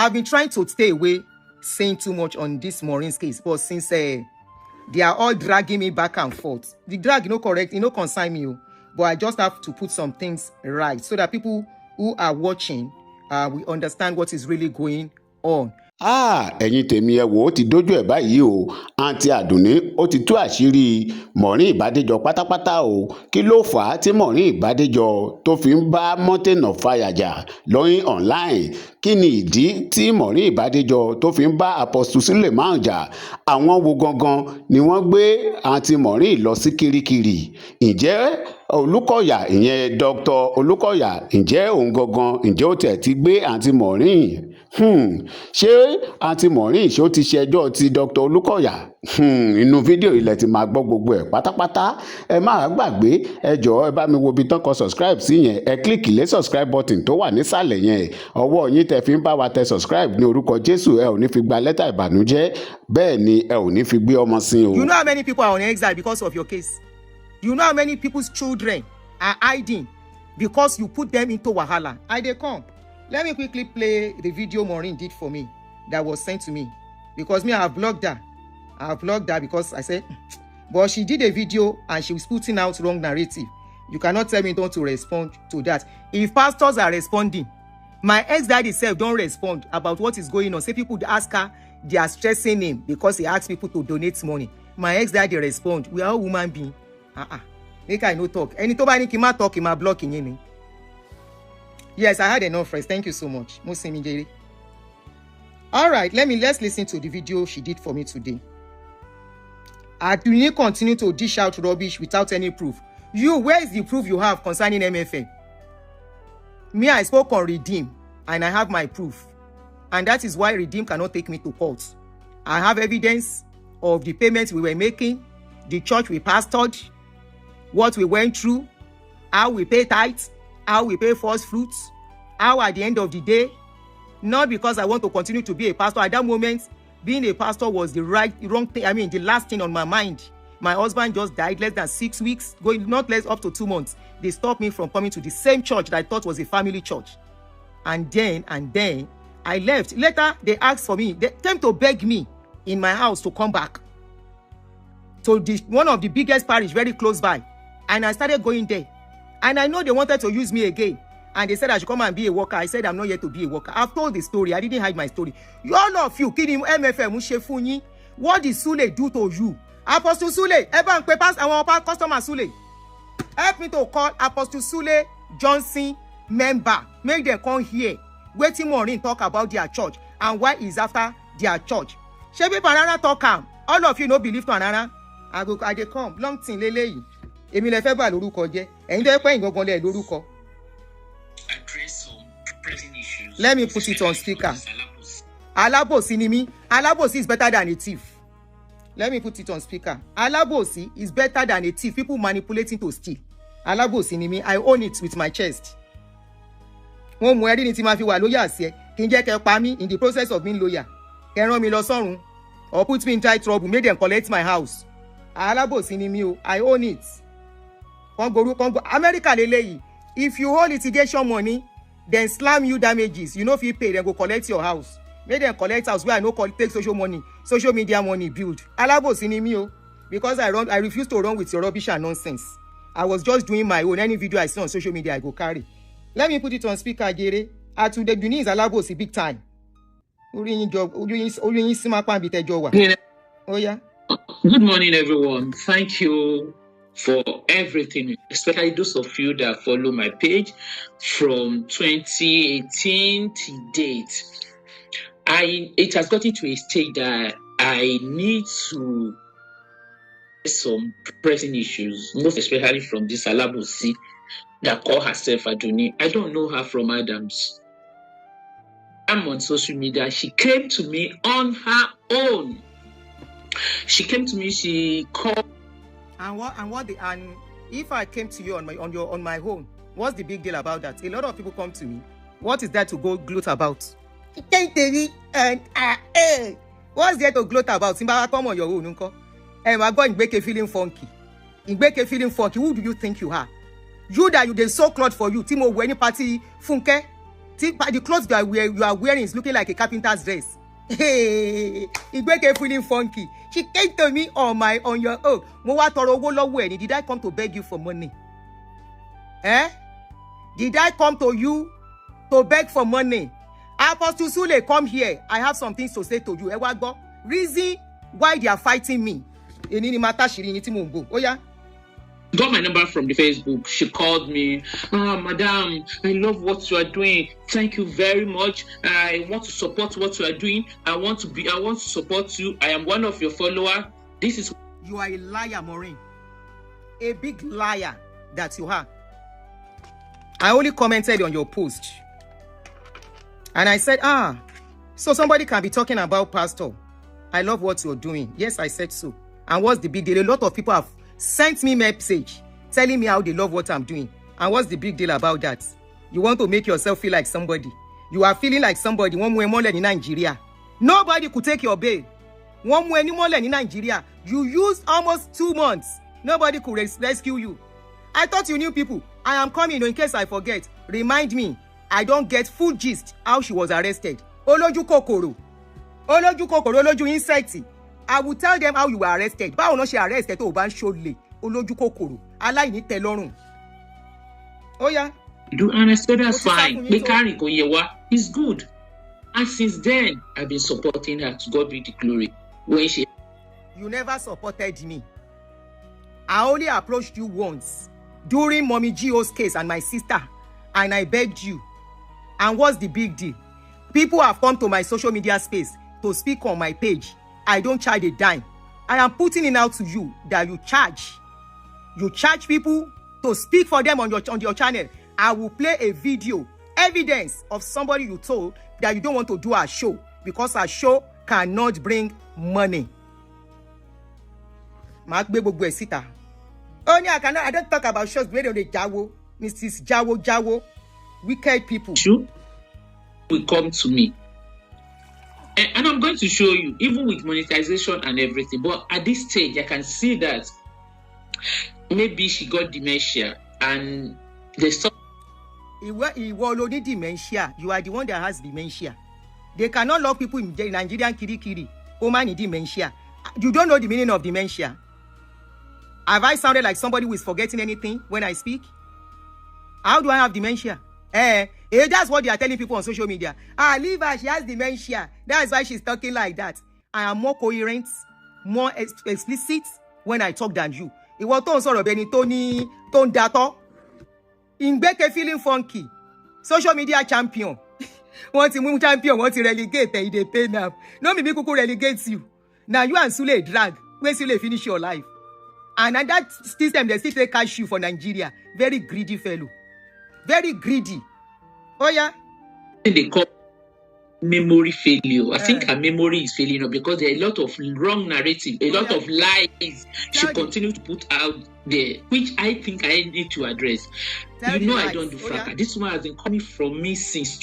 I've been trying to stay away saying too much on this Maureen's case, but since they are all dragging me back and forth, the drag, correct, concern me, but I just have to put some things right so that people who are watching will understand what is really going on. ẹ̀yin tèmi ẹ wò ó ti dójú ẹ̀ báyìí o àǹtí àdùnní ó ti tú àṣírí Maureen Badejo pátápátá o kí ló fà á tí Maureen Badejo tó fi ń bá Mountain of Fire jà lóyún online kí ni ìdí tí Maureen Badejo tó fi ń bá Apostle Suleiman jà àwọn wo gangan ni wọ́n gbé àǹtí Maureen lọ sí Kirikiri ǹjẹ́ Olúkọ̀yà ìyẹn Dr. Olúkọ̀yà ǹjẹ́ òun gangan ǹjẹ́ ó tẹ̀ ti gbé àǹtí Maureen ṣé àǹtí Maureen ṣó ti ṣẹjọ́ ti Dr. Olúkọ̀yà inú fídíò ilẹ̀ ti máa gbọ́ gbogbo ẹ̀ pátápátá ẹ má gbàgbé ẹ jọ̀ọ́ ẹ bá mi wo ibi tán kọ subscribe sí yẹn ẹ kílíkì lé subscribe button tó wà nísàlẹ̀ yẹn ọwọ́ yín tẹ fi ń bá wa tẹ subscribe ní orúkọ Jésù ẹ ò ní fi gba lẹ́tà ìbànújẹ́ bẹ́ẹ̀ ni ẹ ò ní fi gbé ọmọ sí o. You know how many people are on exile because of your case? You know how many people's children are hiding because you put them into wahala? They come. Let me quickly play the video Maureen did for me that was sent to me. Because me, I have blocked her. I have blocked her because I said, but she did a video and she was putting out wrong narrative. You cannot tell me not to respond to that. If pastors are responding, my ex-dad itself don't respond about what is going on. Say people ask her, they are stressing him because he asks people to donate money. My ex-dad respond, we are all human beings. Make I no talk. Any to buy ni talk, he ma blocking you. Yes, I had enough friends. Thank you so much. All right, let's listen to the video she did for me today. Do you continue to dish out rubbish without any proof? Where is the proof you have concerning MFM? Me, I spoke on Redeem, and I have my proof. And that is why Redeem cannot take me to court. I have evidence of the payments we were making, the church we pastored, what we went through, how we pay tithes, how we pay first fruits, how at the end of the day, not because I want to continue to be a pastor. At that moment, being a pastor was the wrong thing. I mean, the last thing on my mind. My husband just died less than 6 weeks, going not less up to 2 months. They stopped me from coming to the same church that I thought was a family church. And then I left. Later, they asked for me. They came to beg me in my house to come back to one of the biggest parish very close by. And I started going there. And I know they wanted to use me again. And they said I should come and be a worker. I said I'm not yet to be a worker. I've told the story. I didn't hide my story. All of you, kidding MFM, what did Sule do to you? Apostle Sule, Evan Papers, and our customer Sule. Help me to call Apostle Sule Johnson member. Make them come here. Waiting Maureen talk about their church and why is after their church. Shebi Panana talk am. All of you no believe to Anana. I dey come. Long thing lele. Èmi lè fẹ́ bà lórúkọ jẹ́. Ẹ̀yin tó pé ìgangan lẹ lórúkọ. Address some pressing issues. Let me put it on speaker. Alabosi ni mi. Alabosi is better than a thief. Let me put it on speaker. Alabosi is better than a thief. People manipulating to steal. Alabosi ni mi. I own it with my chest. Wọ́n mú ẹrí ni tí ma fi wà lóyà sí ẹ. Kí n jẹ́ kẹ́ pa mí in the process of being lawyer. Kẹ́ rán mi lọ sọ́run. Or put me in tight trouble. Make them collect my house. Alabosi ni mi o. I own it. Congo, America leleyi. If you hold litigation money, then slam you damages. You know if you pay, then go collect your house. Make them collect house where I no take social media money build. Alabosi ni mi o. Because I refuse to run with your rubbish and nonsense. I was just doing my own. Any video I see on social media, I go carry. Let me put it on speaker, Gere. Today, Benin is Alabosi big time. Oh yeah. Good morning, everyone. Thank you for everything, especially those of you that follow my page from 2018 to date. It has gotten to a stage that I need to some pressing issues, most especially from this Alabosi that call herself Adoni. I don't know her from Adams. I'm on social media. She came to me on her own. She came to me. She called. And if I came to you on my own, what's the big deal about that? A lot of people come to me. What is there to go gloat about? What's there to gloat about? Simba, come on your own, uncle. And we're going to feeling funky. Feeling funky. Who do you think you are? You that you they so clothed for you. Timo, any party funke. The clothes you are wearing is looking like a carpenter's dress. Hey, it's making feeling funky. She came to me on your own. Did I come to beg you for money? Did I come to you to beg for money? Apostle Sule, come here. I have some things to say to you. Reason why they are fighting me. Oh yeah. Got my number from the Facebook. She called me. Madam, I love what you are doing. Thank you very much. I want to support what you are doing. I want to support you. I am one of your followers. This is. You are a liar, Maureen. A big liar that you are. I only commented on your post. And I said, so somebody can be talking about Pastor. I love what you're doing. Yes, I said so. And what's the big deal? A lot of people have sent me message telling me how they love what I'm doing. And what's the big deal about that? You want to make yourself feel like somebody. You are feeling like somebody. One more in Nigeria. Nobody could take your bail. One more in Nigeria. You used almost 2 months. Nobody could rescue you. I thought you knew people. I am coming in case I forget. Remind me. I don't get full gist how she was arrested. Oloju kokoro. Oloju insect. I will tell them how you were arrested. Báwo no she arrested to ban shole. Oloju kokoro. Aláìní tẹ́lọ́rùn. Oh yeah. Do understand that's fine. It's good. And since then, I've been supporting her. To God be the glory. You never supported me. I only approached you once during Mommy Gio's case and my sister, and I begged you. And what's the big deal? People have come to my social media space to speak on my page. I don't charge a dime. I am putting it out to you that you charge. You charge people to speak for them on your channel. I will play a video, evidence of somebody you told that you don't want to do a show because a show cannot bring money. Oh, yeah, I don't talk about shows where they Jawo, Mrs. Jawo, wicked people. Will come to me. And I'm going to show you, even with monetization and everything. But at this stage, I can see that maybe she got dementia and there's some. Dementia. You are the one that has dementia. They cannot lock people in Nigerian kiri. Woman in dementia. You don't know the meaning of dementia. Have I sounded like somebody who is forgetting anything when I speak? How do I have dementia? That's what they are telling people on social media. Leave her, she has dementia. That's why she's talking like that. I am more coherent, more explicit when I talk than you. Ìwọ tó ń sọ̀rọ̀ bẹ́ni tó ń datọ́. Ìgbẹ́kẹ̀ feeling funky. Social media champion. Want to move champion, want to relegate, they pay now. No, me kuku relegates you. Now you and Sule drag. When Sule finish your life. And at that system, they still take cash you for Nigeria. Very greedy fellow. Very greedy. Oh yeah. They call memory failure. I think her memory is failing because there are a lot of wrong narrative, a lot of lies she continues to put out there, which I think I need to address. I don't do fracas. This one has been coming from me since.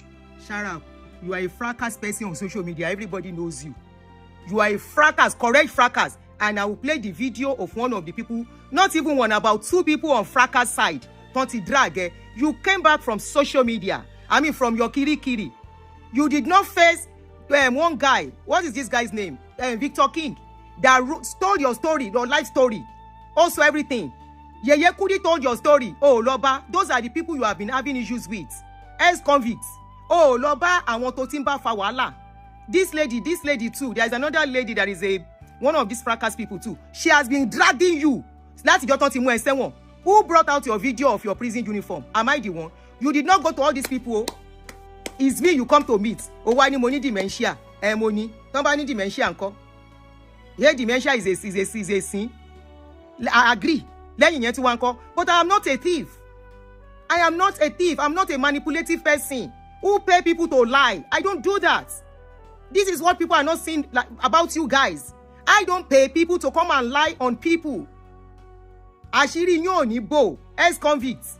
Shut up. You are a fracas person on social media. Everybody knows you. You are a fracas, correct fracas. And I will play the video of one of the people, not even one, about 2 people on fracas side. Tonti drag. You came back from social media. I mean, from your kiri. You did not face one guy. What is this guy's name? Victor King. That told your story, your life story. Also everything. Yeye Kudi told your story. Oh, Loba. Those are the people you have been having issues with. Ex-convicts. Oh, Loba, I want to timba fawala. This lady too. There is another lady that is one of these fracas people too. She has been dragging you. Who brought out your video of your prison uniform? Am I the one? You did not go to all these people. It's me you come to meet. Oh, why ni money dementia? Money. Somebody dementia anko. Yeah, dementia is a sin. I agree. But I am not a thief. I am not a thief. I'm not a manipulative person who pay people to lie. I don't do that. This is what people are not saying about you guys. I don't pay people to come and lie on people. Asiri nyo ni bo ex-convicts.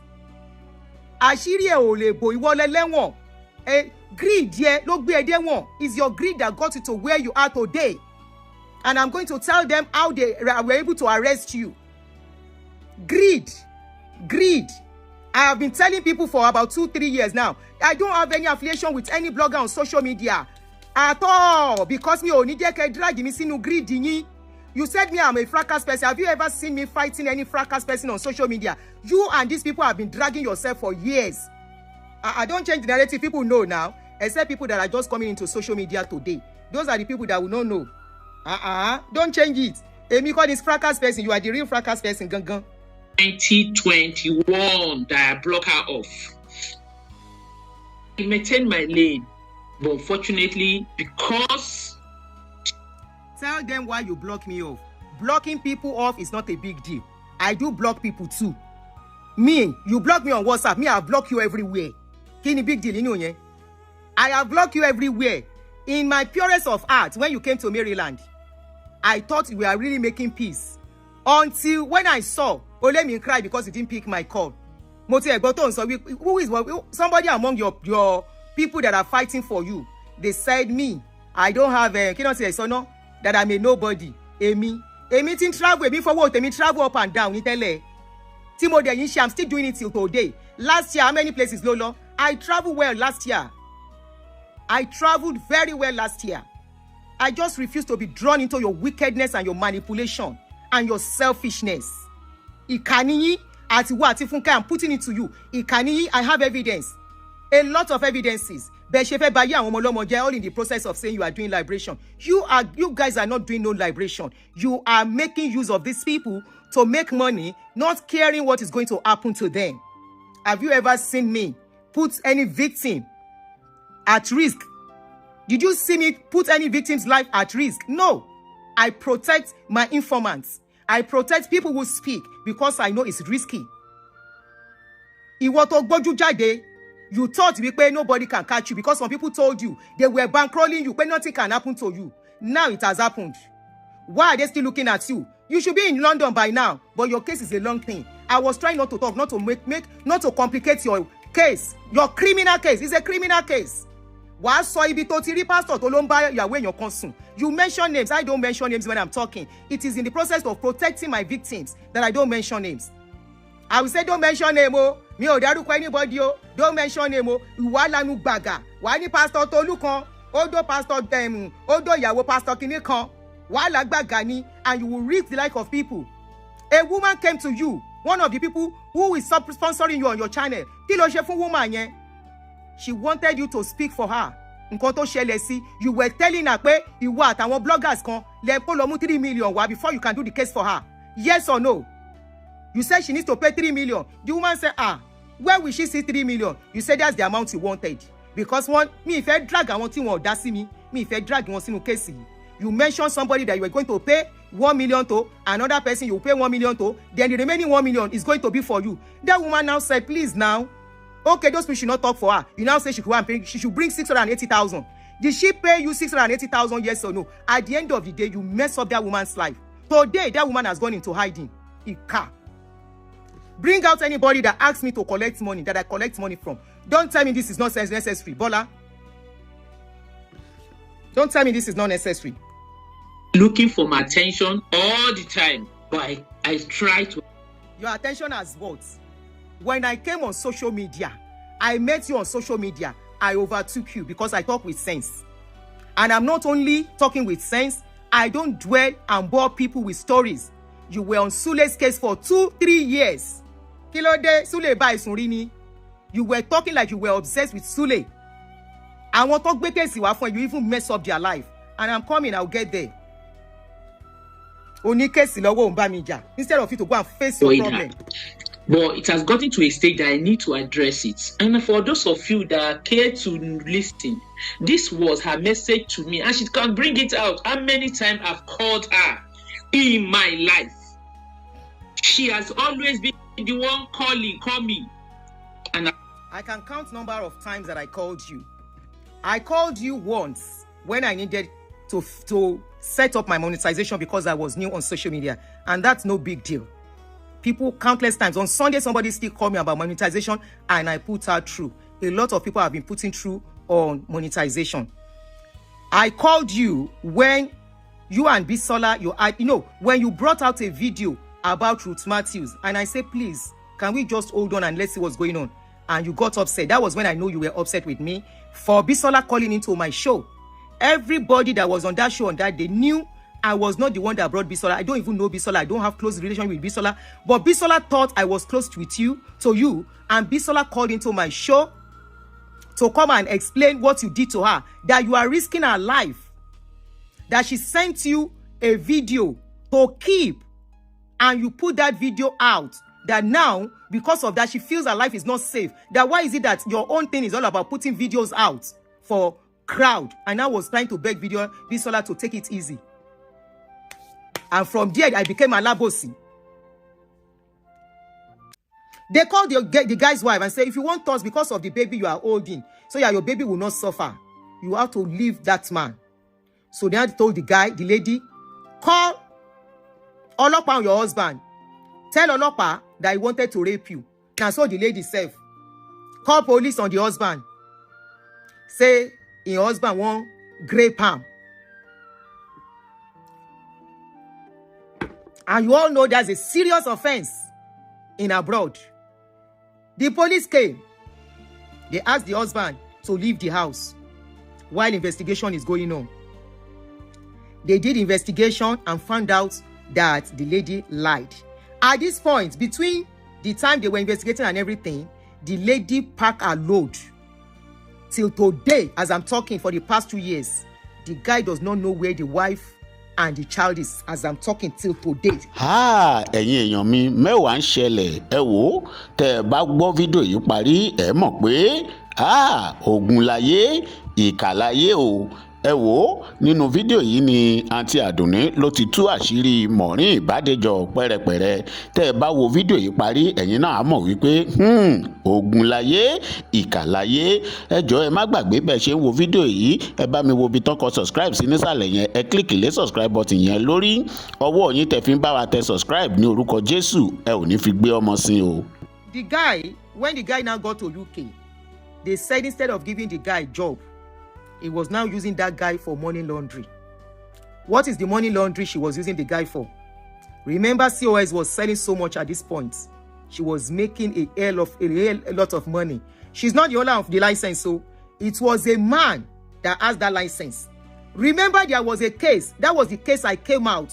Asiri e o le bo iwo lelewon. Greed ye lo gbe ede won. Is your greed that got you to where you are today. And I'm going to tell them how they were able to arrest you. Greed. I have been telling people for about 2-3 years now. I don't have any affiliation with any blogger on social media at all, because me only get drag me sinu greed yín. You said me I'm a fracas person. Have you ever seen me fighting any fracas person on social media? You and these people have been dragging yourself for years. I don't change the narrative. People know now, except people that are just coming into social media today. Those are the people that will not know. Don't change it. Emi call this fracas person. You are the real fracas person, gangan. 2021 that I block her off. I maintain my lane, but unfortunately, because... Tell them why you block me off. Blocking people off is not a big deal. I do block people too. Me, you block me on WhatsApp. Me, I block you everywhere. Kini big deal, you know, yeah? I have blocked you everywhere. In my purest of heart, when you came to Maryland, I thought we were really making peace. Until when I saw Olemi cry because he didn't pick my call. Who is somebody among your people that are fighting for you? They said me. I don't have a that I'm a nobody. Emi tin travel me for what? Emi travel up and down. I'm still doing it till today. Last year, how many places, Lolo? I traveled well last year. I traveled very well last year. I just refuse to be drawn into your wickedness and your manipulation and your selfishness. Ikaniyi ati wa ati funke, I'm putting it to you. Ikaniyi, I have evidence. A lot of evidences. All in the process of saying you are doing liberation. You guys are not doing no liberation. You are making use of these people to make money, not caring what is going to happen to them. Have you ever seen me put any victim at risk? Did you see me put any victim's life at risk? No. I protect my informants. I protect people who speak because I know it's risky. You thought nobody can catch you because some people told you they were bankrolling you, but nothing can happen to you. Now it has happened. Why are they still looking at you? You should be in London by now, but your case is a long thing. I was trying not to talk, not to complicate your case. Your criminal case is a criminal case. You mention names. I don't mention names when I'm talking. It is in the process of protecting my victims that I don't mention names. I will say don't mention name. Mi ò dárúkọ anybody. Don't mention name. Ìwà lanu gbàgà. Wà ní pastor Tolu kan. Odo pastor Odo ìyàwó pastor kìnì kan. Wà lágbàgà ni, and you will reach the like of people. A woman came to you, one of the people who is sponsoring you on your channel. Kí ló ṣe fún woman yẹn? She wanted you to speak for her. Nǹkan tó ṣẹlẹ̀ sí, you were telling her pé ìwọ àtàwọn bloggers kan lẹ kó lọ mú 3 million wá before you can do the case for her. Yes or no? You said she needs to pay 3 million. The woman said, where will she see 3 million? You said that's the amount you wanted. Because if I drag I want you to that's me if I drag you want to case. You mentioned somebody that you were going to pay 1 million to, another person you pay 1 million to, then the remaining 1 million is going to be for you. That woman now said, please now, okay, those people should not talk for her. You now say she should bring 680,000. Did she pay you 680,000? Yes or no? At the end of the day, you mess up that woman's life. Today, that woman has gone into hiding. Ika. Bring out anybody that asks me to collect money, that I collect money from. Don't tell me this is not necessary, Bola. Don't tell me this is not necessary. Looking for my attention all the time, but I try to. Your attention has what? When I came on social media, I met you on social media. I overtook you because I talk with sense. And I'm not only talking with sense, I don't dwell and bore people with stories. You were on Sule's case for 2-3 years. Kilode Sule ba isunrini. You were talking like you were obsessed with Sule. I want to talk case when you even mess up their life. And I'm coming, I'll get there. Instead of you to go and face your problem. But it has gotten to a stage that I need to address it. And for those of you that care to listen, this was her message to me. And she can bring it out. How many times I've called her in my life? She has always been the one calling, call me. And I can count number of times that I called you. I called you once when I needed to set up my monetization because I was new on social media. And that's no big deal. People countless times. On Sunday, somebody still called me about monetization and I put her through. A lot of people have been putting through on monetization. I called you when you and Bisola, when you brought out a video about Ruth Matthews, and I said, please, Can we just hold on and let's see what's going on? And you got upset. That was when I know you were upset with me for Bisola calling into my show. Everybody that was on that show on that day knew I was not the one that brought Bisola. I don't even know Bisola. I don't have close relation with Bisola. But Bisola thought I was close with you, and Bisola called into my show to come and explain what you did to her, that you are risking her life, that she sent you a video to keep, and you put that video out, that now, because of that, she feels her life is not safe. That why is it that your own thing is all about putting videos out for crowd? And I was trying to beg Bisola to take it easy. And from there, I became a labosi. They called the guy's wife and said, if you want us because of the baby you are holding, so your baby will not suffer, you have to leave that man. So they had told the lady, call Olopa on your husband. Tell Olopa that he wanted to rape you. And so the lady said, call police on the husband. Say your husband won't grape him. And you all know that's a serious offense in abroad. The police came. They asked the husband to leave the house while investigation is going on. They did investigation and found out that the lady lied. At this point, between the time they were investigating and everything, the lady packed her load. Till today, as I'm talking, for the past 2 years, the guy does not know where the wife and the child is, as I'm talking till today. Ẹ̀yin èèyàn mi, mẹ́wàá ń ṣẹlẹ̀. Ẹ wò ó, tẹ́ ẹ bá gbọ́ fídíò yìí parí, ẹ mọ̀ pé ogun láyé, ìkà láyé o. Ẹ wò ó, nínú fídíò yìí ni àǹtí Àdùnní ló ti tú àṣírí Maureen Badejo pẹ́rẹpẹ̀rẹ. Tẹ́ ẹ bá wo fídíò yìí parí, ẹ̀yin náà á mọ̀ wípé ogun láyé, ìkà láyé. Ẹ jọ̀ọ́ ẹ má gbàgbé bẹ́ẹ̀ ṣe ń wo fídíò yìí, ẹ bá mi wo ibi tán kọ subscribe sí nísàlẹ̀ yẹn, ẹ kílíkì lé subscribe button yẹn lórí. Ọwọ́ yín tẹ́ fi ń bá wa tẹ subscribe ní orúkọ Jésù, ẹ ò ní fi gbé ọmọ sin o. The guy, when the guy now got to UK, they said instead of giving the guy a job, he was now using that guy for money laundry. What is the money laundry she was using the guy for? Remember, COS was selling so much at this point. She was making a lot of money. She's not the owner of the license, so it was a man that has that license. Remember, there was a case. That was the case I came out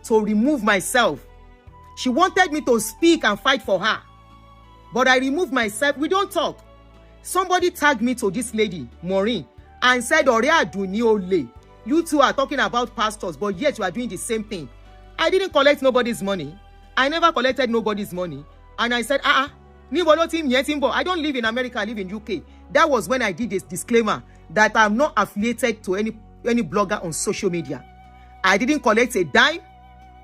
to remove myself. She wanted me to speak and fight for her, but I removed myself. We don't talk. Somebody tagged me to this lady, Maureen, and said, you two are talking about pastors, but yet you are doing the same thing. I didn't collect nobody's money. I never collected nobody's money. And I said, I don't live in America, I live in UK. That was when I did this disclaimer that I'm not affiliated to any blogger on social media. I didn't collect a dime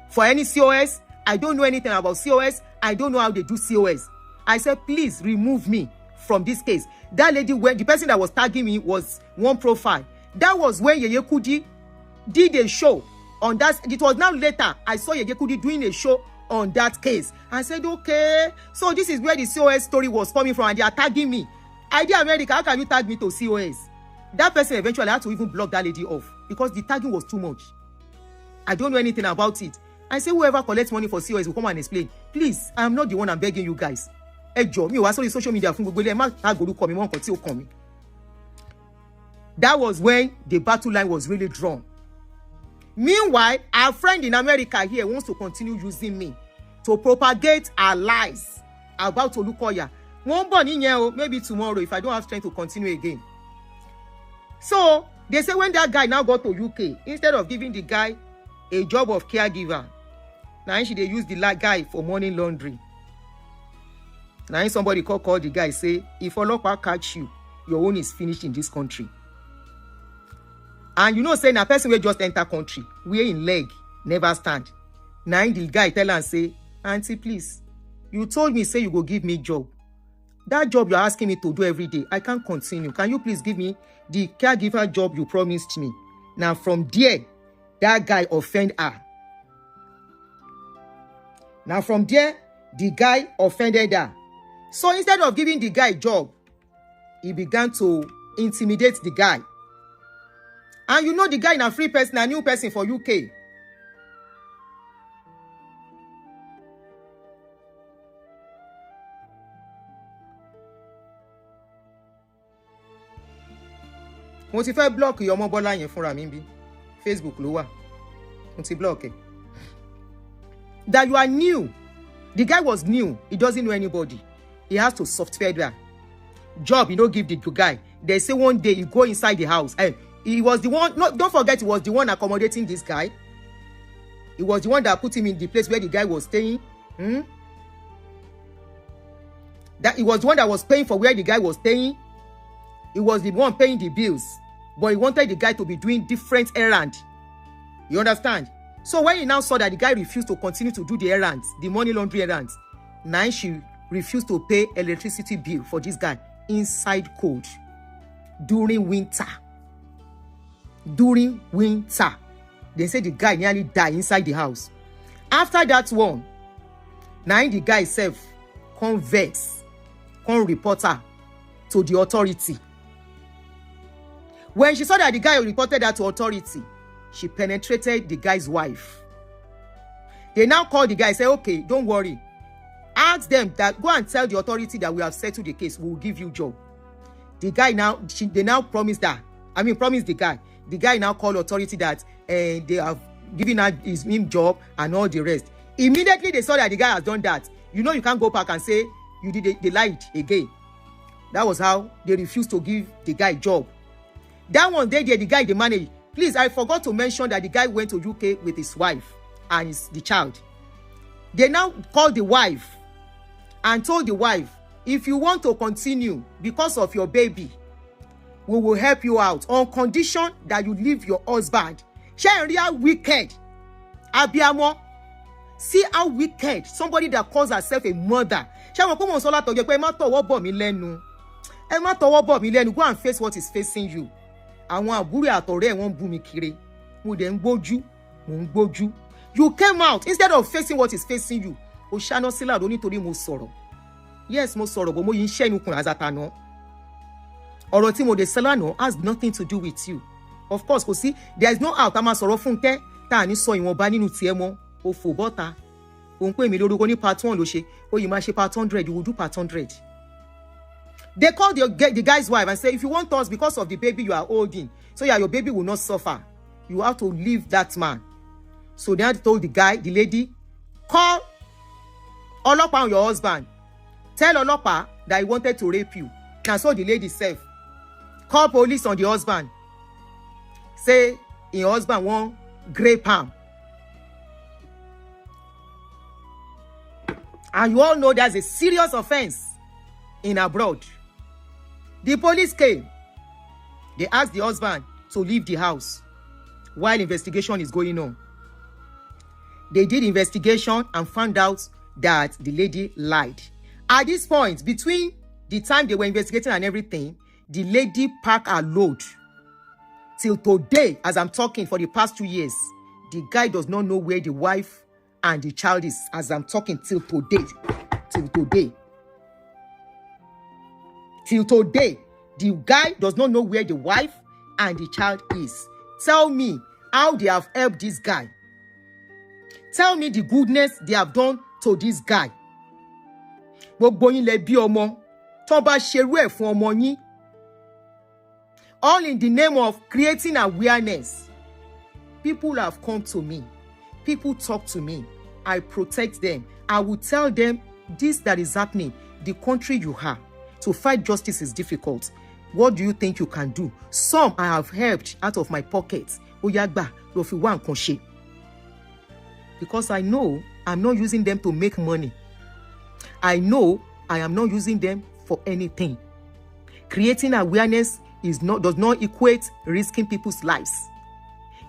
for any COS. I don't know anything about COS. I don't know how they do COS. I said, please remove me from this case. That lady, the person that was tagging me was one profile. That was when Yeye Kudi did a show on that. It was now later I saw Yeye Kudi doing a show on that case. I said, okay, so this is where the COS story was coming from, and they are tagging me. I did America, how can you tag me to COS? That person eventually had to even block that lady off because the tagging was too much. I don't know anything about it. I say whoever collects money for COS will come and explain. Please, I am not the one I'm begging you guys. Social media. That was when the battle line was really drawn. Meanwhile, our friend in America here wants to continue using me to propagate our lies about Olukoya. Maybe tomorrow if I don't have strength to continue again. So they say when that guy now got to UK, instead of giving the guy a job of caregiver, now they use the guy for money laundry. Now somebody call the guy, say, if Olopa catch you, your own is finished in this country. And you know, say, a person will just enter country, we in leg, never stand. Now the guy tell and say, auntie, please, you told me, say you go give me job. That job you're asking me to do every day, I can't continue. Can you please give me the caregiver job you promised me? Now from there, that guy offend her. Now from there, the guy offended her. So instead of giving the guy a job, he began to intimidate the guy. And you know the guy is a free person, a new person for UK. mo ti fẹ́ block your ọmọ Bọ́lá yẹn fúnra mi bí Facebook ló wà mo ti block ẹ. That you are new. The guy was new. He doesn't know anybody. He has to software that job. You don't give the guy. They say one day you go inside the house. And he was the one. No, don't forget, he was the one accommodating this guy. He was the one that put him in the place where the guy was staying. That he was the one that was paying for where the guy was staying. He was the one paying the bills. But he wanted the guy to be doing different errands. You understand? So when he now saw that the guy refused to continue to do the errands, the money laundry errands, now she refused to pay electricity bill for this guy inside cold during winter. During winter. They say the guy nearly died inside the house. After that one, now the guy himself converts, report her to the authority. When she saw that the guy reported that to authority, she penetrated the guy's wife. They now call the guy, say, okay, don't worry. Ask them that, go and tell the authority that we have settled the case. We will give you job. The guy now, they now promised that. Promised the guy. The guy now called authority that they have given him job and all the rest. Immediately they saw that the guy has done that. You know, you can't go back and say you did they lied again. That was how they refused to give the guy job. That one day, the guy, the manager. Please, I forgot to mention that the guy went to UK with his wife and the child. They now called the wife and told the wife, if you want to continue because of your baby, we will help you out on condition that you leave your husband. She real wicked. Abiamo. See how wicked somebody that calls herself a mother. She will come on sola to get ma towo bo mi lenu. E ma towo bo mi lenu. Go and face what is facing you. Àwọn àbúrò àtọ̀rẹ́ wọ́n bú mi kiri. Mo dẹ̀ ń gbójú. You came out instead of facing what is facing you. O ṣáná sílà ló nítorí mo sọ̀rọ̀. Yes, mo sọ̀rọ̀, but mo yìí ń ṣẹ́nu kun àzàtànà. Ọ̀rọ̀ tí mo dẹ̀ sọ lánàá has nothing to do with you. Of course, kò sí, there is no out. A máa sọ̀rọ̀ Fúnkẹ́ tá a ní sọ ìwọ̀nba nínú tiẹ̀ mọ́. O fò bọ́ta. O ń pè mí lórúkọ ní part 1 ló ṣe. O yìí máa ṣe part 100, you will do part 100. They called the guy's wife and say, if you want us because of the baby you are holding, so your baby will not suffer, you have to leave that man. So they had told the guy, the lady, call Olopa on your husband. Tell Olopa that he wanted to rape you. And so the lady said, call police on the husband. Say, your husband won't grape him. And you all know that's a serious offense in abroad. The police came. They asked the husband to leave the house while investigation is going on. They did investigation and found out that the lady lied. At this point, between the time they were investigating and everything, the lady packed her load. Till today, as I'm talking, for the past 2 years, the guy does not know where the wife and the child is, as I'm talking, till today. Till today, the guy does not know where the wife and the child is. Tell me how they have helped this guy. Tell me the goodness they have done to this guy. Gbogbo yín lẹ bí ọmọ, tó bá ṣerú ẹ̀ fún ọmọ yín. All in the name of creating awareness. People have come to me. People talk to me. I protect them. I will tell them this that is happening. The country you have. To fight justice is difficult. What do you think you can do? Some I have helped out of my pockets. Oyagba, lo fi wá nǹkan ṣe. Because I know I'm not using them to make money. I know I am not using them for anything. Creating awareness does not equate risking people's lives.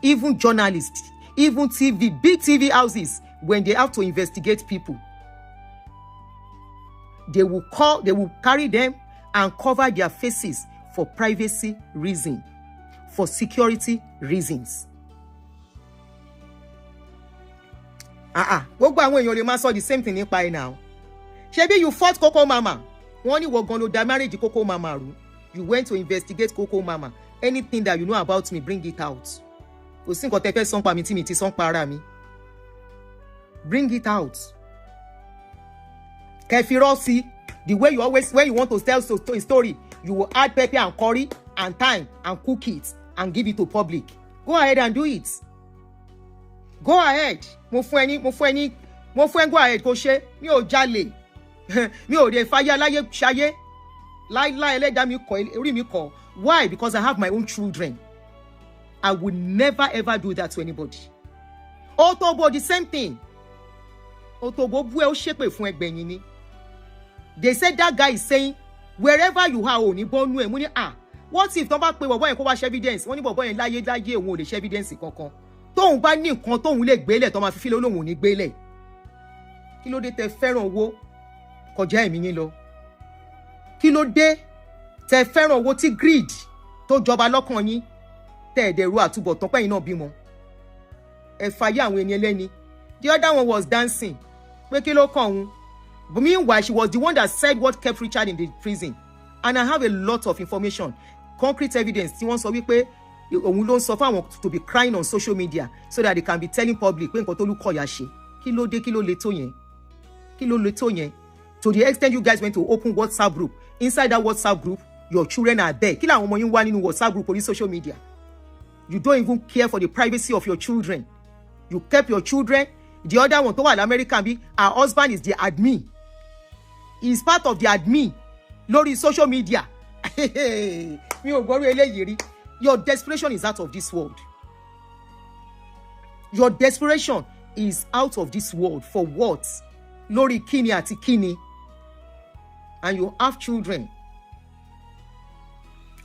Even journalists, even big TV houses, when they have to investigate people, they will carry them and cover their faces for privacy reasons, for security reasons. Gbogbo àwọn èèyàn lè máa sọ the same thing nípa ẹ̀ now. Ṣebí you fought Coco Mama. Wọ́n ní wọ́n gan ló da marriage Coco Mama rú. You went to investigate Coco Mama. Anything that you know about me, bring it out. Kò sí nǹkan tẹ́ fẹ́ sọ pa mi tí mi ti sọ pa ara mi. Bring it out. Kẹfì rọ́ọ̀sì, the way you want to tell a story, you will add pepper and curry and time and cook it and give it to public. Go ahead and do it. Go ahead. Mo fún ẹni, go ahead kó ṣe. Mi ò jalè. Mi ò dé fàyè láyé ṣayé. Láíláí ẹlẹ́dàá mi kọ̀, orí mi kọ̀. Why? Because I have my own children. I would never ever do that to anybody. Otobo, the same thing. Otobo bu ẹ ó ṣépè fún ẹgbẹ̀yìn ni. They said that guy is saying, wherever you are, oni bonu ẹ. Mo ní, what if tó bá pe bọ̀bọ́ yẹn kó wá ṣe evidence? Wọ́n ní bọ̀bọ́ yẹn láyé òun ò lè ṣe evidence kankan. Tóun bá ní nǹkan tóun lè gbélẹ̀ tó máa fi fílẹ̀ olóhùn ò ní gbélẹ̀. Kí ló dé tẹ fẹ́ràn owó kọjá ẹ̀mí yín lọ? Kí ló dé tẹ fẹ́ràn owó tí greed tó jọba lọ́kàn yín? Tẹ ẹ̀dẹ̀rú àtúbọ̀tán pẹ́yìn náà bímọ. Ẹ fàyè àwọn ẹni ẹlẹ́ni. The other one was dancing. Pé kí ló kàn òun? But meanwhile, she was the one that said what kept Richard in the prison. And I have a lot of information, concrete evidence. Tí wọ́n sọ wípé òun ló ń sọ fáwọn to be crying on social media so that they can be telling public pé nǹkan tó Olúkọ̀yà ṣe. Kí ló dé, kí ló le tó yẹn? Kí ló le tó yẹn? To the extent you guys went to open WhatsApp group. Inside that WhatsApp group, your children are there. Kí làwọn ọmọ yín wá nínú WhatsApp group or social media? You don't even care for the privacy of your children. You kept your children. The other one, tó wà l'America bí, her husband is the admin. He is part of the admin lórí social media. Mi ò gbọ́rú eléyìí rí. Your desperation is out of this world. Your desperation is out of this world. For what? Lórí kíni àti kíni. And you have children.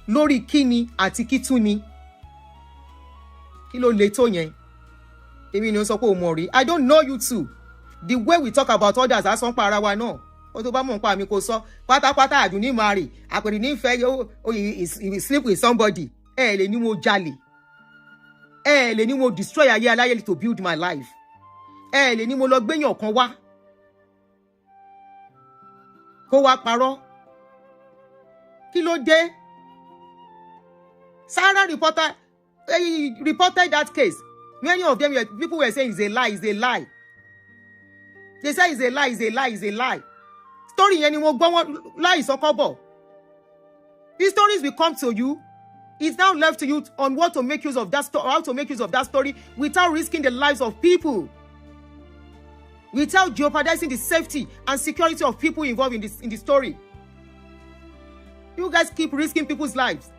Lórí kíni àti kítúni. Kí ló le tó yẹn? Èmi ni ó sọ pé o mọ̀ rí. I don't know you too. The way we talk about others, a sọ ń pa ara wa náà. Ó tó bá mọ̀ ń pa mi kò sọ. Pátápátá Àdùnní marry. Àpèrè ní fẹ́ you sleep with somebody. Ẹ lè ní mo jalè. Ẹ lè ní mo destroy ayé aláyé to build my life. Ẹ lè ní mo lọ gbéyàn kan wá. Kó wá parọ́. Kí ló dé? Sarah reported that case. Many of them, people were saying it's a lie, it's a lie. They say it's a lie, it's a lie, it's a lie. Story yẹn ni mo gbọ́ wọn lie ìsọkọ́bọ̀. These stories will come to you. It's now left to you on what to make use of that story, how to make use of that story without risking the lives of people, without jeopardizing the safety and security of people involved in the story. You guys keep risking people's lives.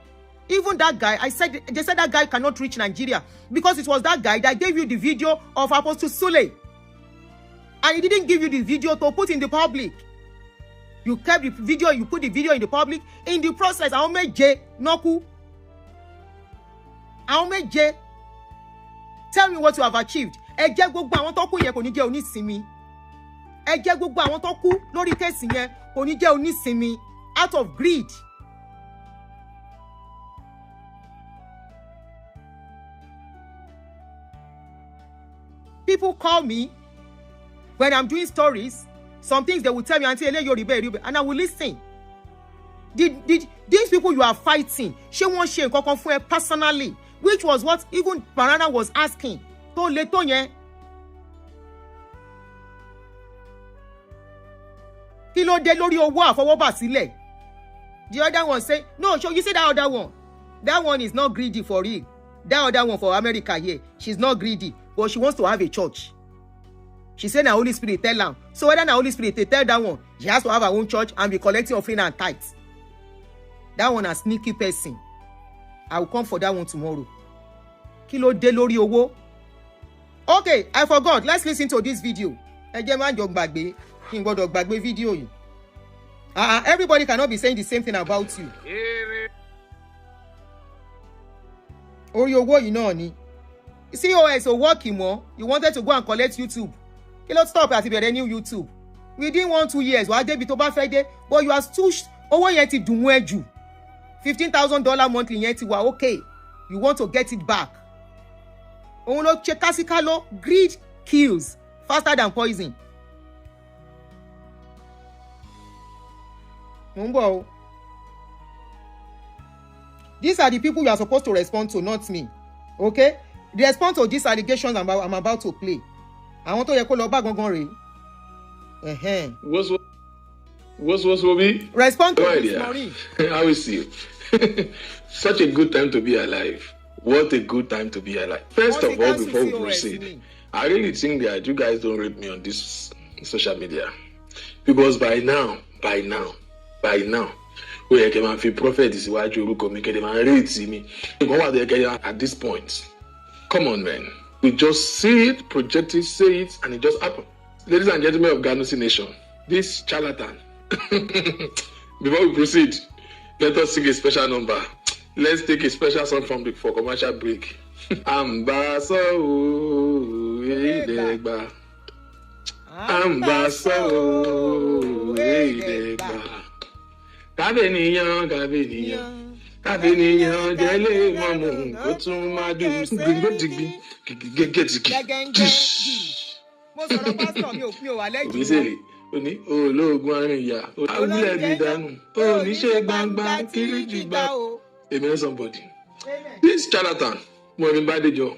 Even that guy, they said that guy cannot reach Nigeria because it was that guy that gave you the video of Apostle Sule. And he didn't give you the video to put in the public. You kept the video, you put the video in the public. In the process, àwọn méje Noku. Àwọn méje. Tell me what you have achieved. Ẹ jẹ́ gbogbo àwọn tó kú yẹn kò ní jẹ́ onísinmi. Ẹ jẹ́ gbogbo àwọn tó kú lórí kéèsì yẹn kò ní jẹ́ onísinmi. Out of greed. People call me when I'm doing stories. Some things they will tell me until and I will listen. Did these people you are fighting, she won't share personally, which was what even Banana was asking. To le to yẹn. Kí ló dé lórí owó àfọwọ́bà sílẹ̀? The other one say, no, so you see that other one. That one is not greedy for real. That other one for America here, she's not greedy, but she wants to have a church. She said, "Na Holy Spirit tell her." So whether na Holy Spirit they tell that one, she has to have her own church and be collecting offering and tithes. That one a sneaky person. I will come for that one tomorrow. Kí ló dé lórí owó. Okay, I forgot. Let's listen to this video. Ẹ jẹ́ má jọ gbàgbé, kí n gbọ́dọ̀ gbàgbé video yìí. Everybody cannot be saying the same thing about you. Orí owó yìí náà ni. COS ò work mọ́. You wanted to go and collect YouTube. Kí ló stop àti bẹ̀rẹ̀ new YouTube. Within 1-2 years, wàá débi tó bá fẹ́ dé. But you are still owó yẹn ti dùn mọ́ ẹ jù. $15,000 monthly yẹn ti wà okay. You want to get it back. Òun ló ṣe kásíkálọ́. Greed kills faster than poison. Mo ń bọ̀ o. These are the people you are supposed to respond to, not me. Okay? The response to these allegations I'm about to play. Àwọn tó yẹ kó lọ bá gangan rèé. What's Bobby? Respond to this, Maureen. I will see you. Such a good time to be alive. What a good time to be alive. First of all, before we proceed, I really think that you guys don't rate me on this social media. Because by now, we can feel prophet is what you look me. At this point. Come on, man. We just see it, project it, say it, and it just happened. Ladies and gentlemen of Ghana Nation, this charlatan. Before we proceed, let us sing a special number. Let's take a special song for commercial break. Ambaso Edegba. Ambaso Edegba. Kabeniyan. Kabeniyan jele mamu kotun madu gbigbi. Mo sọ̀rọ̀ pásítọ̀ mi ò wà lẹ́yìn. Obisere oni ológun àríyá awúlẹ̀ bí dànù oníṣẹ́ gbangba kiri jìgbà o. Amen somebody. Amen. This charlatan, Maureen Badejo,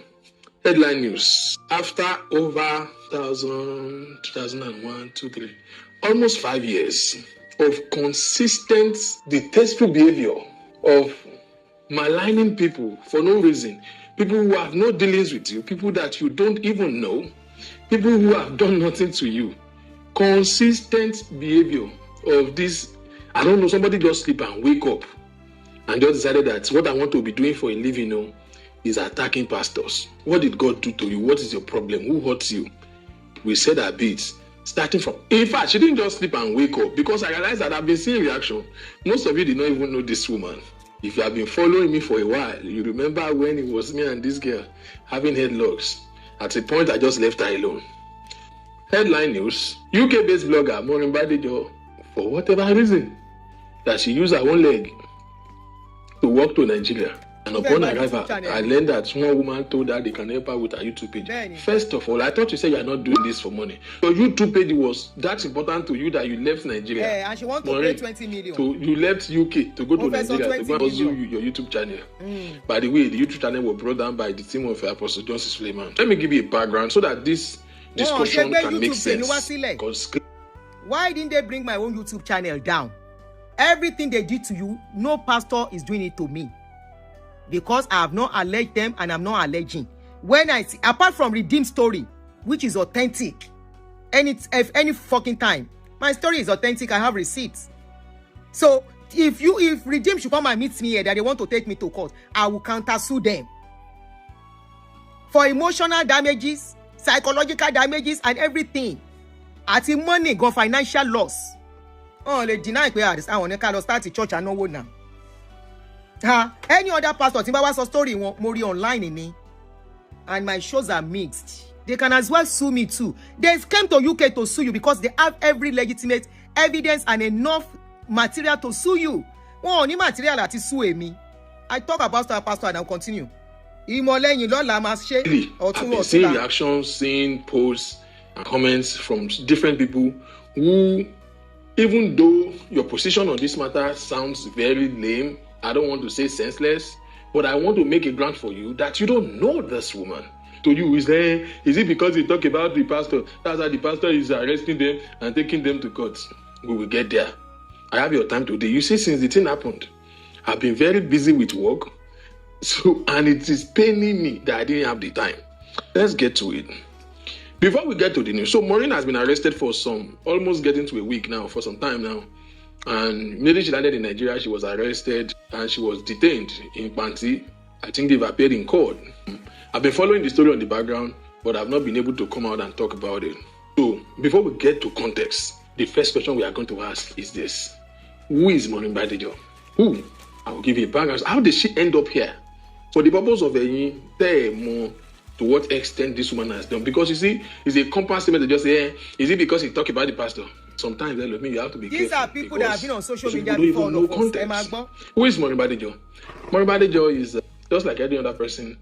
headline news. After over 2001, 2, 3, almost 5 years of consistent, distasteful behavior of maligning people for no reason, people who have no dealings with you, people that you don't even know, people who have done nothing to you. Consistent behavior of this, I don't know, somebody just sleep and wake up and just decided that what I want to be doing for a living is attacking pastors. What did God do to you? What is your problem? Who hurts you? We said our bits, starting from, in fact, she didn't just sleep and wake up, because I realized that I've been seeing reaction. Most of you did not even know this woman. If you have been following me for a while, you remember when it was me and this girl having headlocks. At a point, I just left her alone. Headline news, UK-based blogger Maureen Badejo, for whatever reason, that she used her own leg to walk to Nigeria. And upon arrival, I learned that one woman told her they can help her with her YouTube page. First of all, I thought you said you are not doing this for money. Your YouTube page was that important to you that you left Nigeria. Yeah, and she wants to pay 20 million. So you left UK to go to Nigeria to go and pursue your YouTube channel. By the way, the YouTube channel was brought down by the team of Apostle Johnson Suleiman. Let me give you a background so that this discussion can make sense. Why didn't they bring my own YouTube channel down? Everything they did to you, no pastor is doing it to me. Because I have not alleged them and I'm not alleging. When I see, apart from Redeemed story, which is authentic, any fucking time, my story is authentic, I have receipts. So if Redeemed should come and meet me here that they want to take me to court, I will counter sue them. For emotional damages, psychological damages, and everything. At money, go financial loss. Oh, they deny I want to start a church and no one now. Any other pastor, Timbawa's story more online in me, and my shows are mixed. They can as well sue me too. They came to UK to sue you because they have every legitimate evidence and enough material to sue you. Oh, any material that is sue me. I talk about pastor and I'll continue. I've been seeing reactions, seeing posts and comments from different people who, even though your position on this matter sounds very lame, I don't want to say senseless, but I want to make a grant for you that you don't know this woman. To you, is it because you talk about the pastor? That's why the pastor is arresting them and taking them to court. We will get there. I have your time today. You see, since the thing happened, I've been very busy with work. And it is paining me that I didn't have the time. Let's get to it. Before we get to the news, so Maureen has been arrested for almost getting to a week now, for some time now. And immediately she landed in Nigeria, she was arrested and she was detained in Panti. I think they've appeared in court. I've been following the story on the background, but I've not been able to come out and talk about it. So before we get to context, the first question we are going to ask is this. Who is Maureen Badejo? Who? I will give you a background. How did she end up here? For the purpose of more to what extent this woman has done. Because you see, it's a compound statement to just say, is it because he talked about the pastor? Sometimes you have to be careful. These are people that have been on social media before. No context. Who is Maureen Badejo? Maureen Badejo is just like any other person,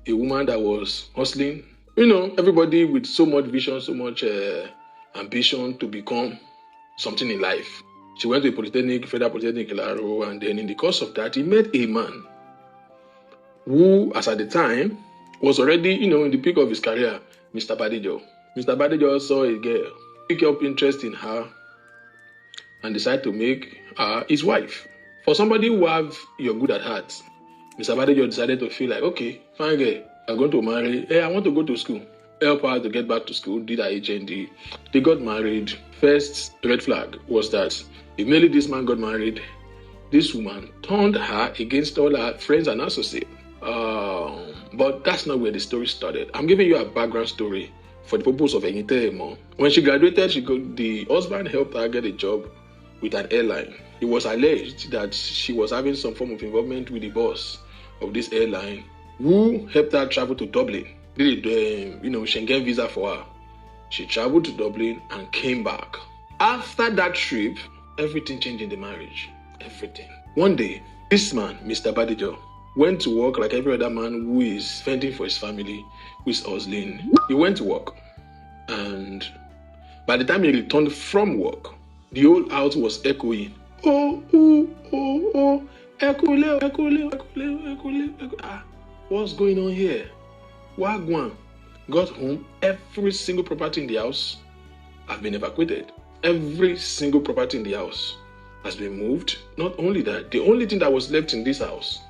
a woman that was hustling. You know, everybody with so much vision, so much ambition to become something in life. She went to a polytechnic, Federal Polytechnic, Laro, and then in the course of that, he met a man who, as at the time, was already, in the peak of his career, Mr. Badejo. Mr. Badejo saw a girl, pick up interest in her, and decided to make her his wife For somebody who have your good at heart, Mr. Badejo decided to feel like, okay, fine girl, I'm going to marry. Hey, I want to go to school. Help her to get back to school, did her HND. They got married. First red flag was that immediately this man got married, this woman turned her against all her friends and associates. But that's not where the story started. I'm giving you a background story for the purpose of Enitemo. When she graduated, the husband helped her get a job with an airline. It was alleged that she was having some form of involvement with the boss of this airline, who helped her travel to Dublin. Did a Schengen visa for her. She traveled to Dublin and came back. After that trip, everything changed in the marriage. Everything. One day, this man, Mr. Badejo, went to work like every other man who is fending for his family, who is hustling. He went to work, and by the time he returned from work, the whole house was echoing. Oh, echo. What's going on here? Wagwan. Got home, every single property in the house has been evacuated. Every single property in the house has been moved. Not only that, the only thing that was left in this house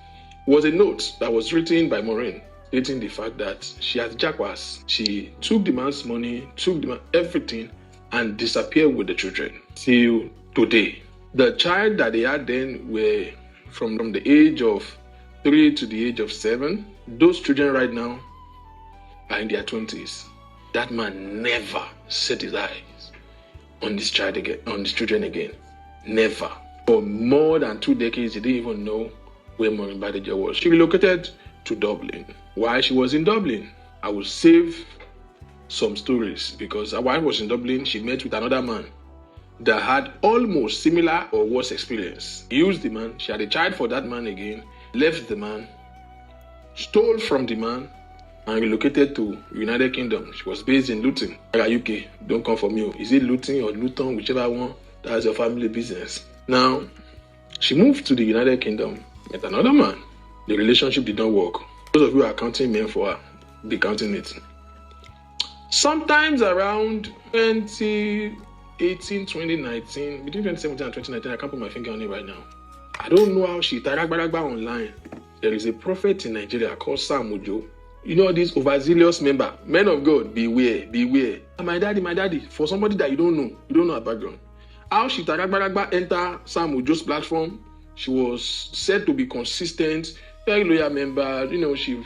was a note that was written by Maureen, stating the fact that she had jackwass. She took the man's money, took the man everything, and disappeared with the children till today. The child that they had then were from the age of 3 to the age of 7. Those children right now are in their 20s. That man never set his eyes on this child again, on these children again. Never. For more than 2 decades, he didn't even know where Maureen Badejo was. She relocated to Dublin. While she was in Dublin, I will save some stories, because while I was in Dublin, she met with another man that had almost similar or worse experience. He used the man, she had a child for that man again, left the man, stole from the man, and relocated to United Kingdom. She was based in Luton, UK. Don't come for me. Is it Luton or Luton, whichever one? That's your family business. Now, she moved to the United Kingdom, met another man. The relationship did not work. Those of you who are counting men for her, be counting it. Sometimes around 2018, 2019, between 2017 and 2019, I can't put my finger on it right now. I don't know how she Lagbara online. There is a prophet in Nigeria called Sam Ojo. You know, this overzealous member, men of God, beware. My daddy, for somebody that you don't know her background. How she Lagbara enter Sam Ojo's platform, she was said to be consistent, very loyal member. She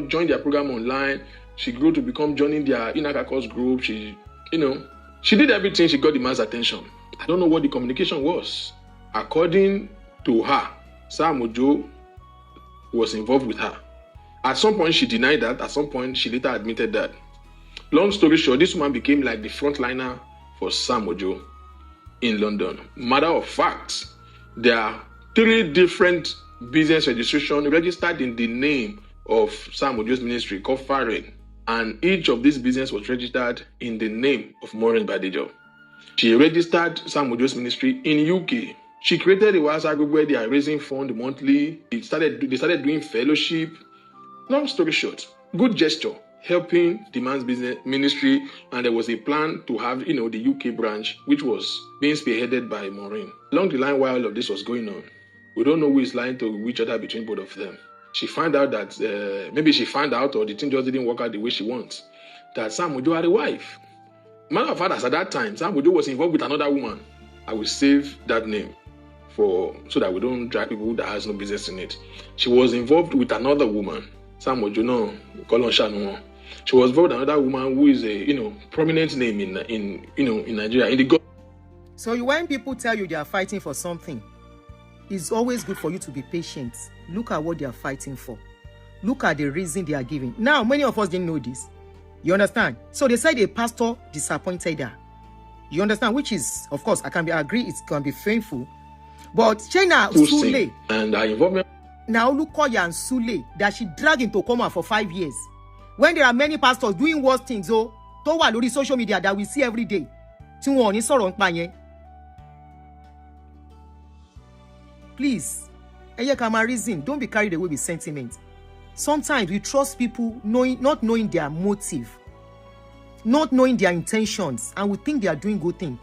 joined their program online. She grew to become joining their inner caucus group. She did everything. She got the man's attention. I don't know what the communication was. According to her, Sam Ojo was involved with her. At some point, she denied that. At some point, she later admitted that. Long story short, this woman became like the frontliner for Sam Ojo in London. Matter of fact, there are 3 different business registrations registered in the name of Sam Ojo's ministry called Farren. And each of these businesses was registered in the name of Maureen Badejo. She registered Sam Ojo's ministry in UK. She created a WhatsApp group where they are raising funds monthly. They started doing fellowship. Long story short, good gesture, helping the man's business ministry, and there was a plan to have, the UK branch, which was being spearheaded by Maureen. Along the line, while all of this was going on, we don't know who is lying to each other between both of them. She found out that, maybe she found out, or the thing just didn't work out the way she wants, that Sam Ojo had a wife. Matter of fact, as at that time, Sam Ojo was involved with another woman. I will save that name so that we don't drag people that has no business in it. She was involved with another woman. Sam Ojo, no, she was involved with another woman who is a prominent name in Nigeria. So when people tell you they are fighting for something, it's always good for you to be patient. Look at what they are fighting for. Look at the reason they are giving. Now, many of us didn't know this. You understand? So they said a pastor disappointed her. You understand? Which is, of course, I can agree it can be painful. But China Sule and her involvement. Now Lukoya and Sule that she dragged into coma for 5 years. When there are many pastors doing worse things, to wa lórí social media that we see every day. Tí wọn ò ní sọ̀rọ̀ nípa yẹn. Please, reason. Don't be carried away with sentiment. Sometimes we trust people not knowing their motive, not knowing their intentions, and we think they are doing good things.